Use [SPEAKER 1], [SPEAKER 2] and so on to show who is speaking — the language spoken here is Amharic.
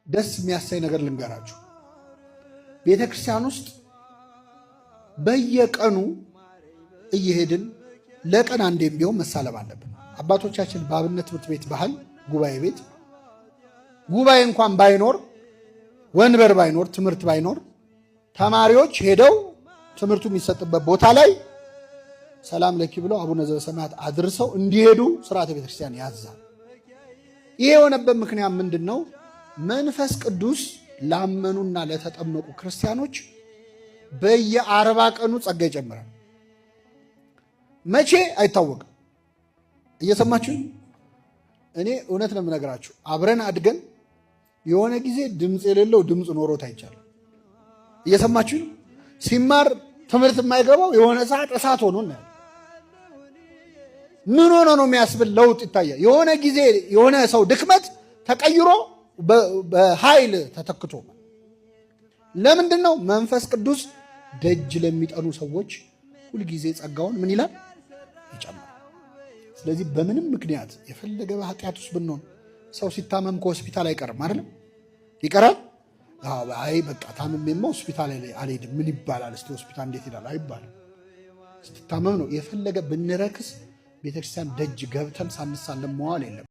[SPEAKER 1] ደስ የሚያሳይ ነገር ልንገራችሁ። ቤተክርስቲያን ውስጥ በየቀኑ እየሄድን ለቀን አንዴም ቢሆን መሳለም አለብን። አባቶቻችን በአብነት ትምህርት ቤት ባህል ጉባኤ እንኳን ባይኖር ወንበር ባይኖር ትምህርት ባይኖር ተማሪዎች ሄደው ትምህርቱ የሚሰጥበት ቦታ ላይ ሰላም ለኪ ብለው አቡነ ዘበሰማያት አድርሰው እንዲሄዱ ስርዓተ ቤተክርስቲያን ያዛል። ይሄ የሆነበት ምክንያት ምንድነው? መንፈስ ቅዱስ ላመኑና ለተጠመቁ ክርስቲያኖች በየ40 ቀኑ ጸጋ ይጨምራል። መቼ አይታወቅም። እየሰማችሁ እኔ እውነት ነው የምነግራችሁ። አብረን አድገን የሆነ ጊዜ ድምፅ የሌለው ድምፅ ኖሮት አይቻልም። እየሰማችሁ ሲማር ትምህርት የማይገባው የሆነ ሰዓት እሳት ሆኖ ነው። ምን ሆኖ ነው የሚያስብል ለውጥ ይታያል። የሆነ ጊዜ የሆነ ሰው ድክመት ተቀይሮ በኃይል ተተክቶ። ለምንድን ነው? መንፈስ ቅዱስ ደጅ ለሚጠኑ ሰዎች ሁልጊዜ ጸጋውን ምን ይላል? ይጨምራል። ስለዚህ በምንም ምክንያት የፈለገ በኃጢአት ውስጥ ብንሆን ሰው ሲታመም ከሆስፒታል አይቀርም አይደለም? ይቀራል። አይ በቃ ታምሜማ ሆስፒታል አልሄድም ምን ይባላል? እስቲ ሆስፒታል እንዴት ይላል? አይባልም። ስትታመም ነው። የፈለገ ብንረክስ ቤተክርስቲያን ደጅ ገብተን ሳንሳለም መዋል የለም።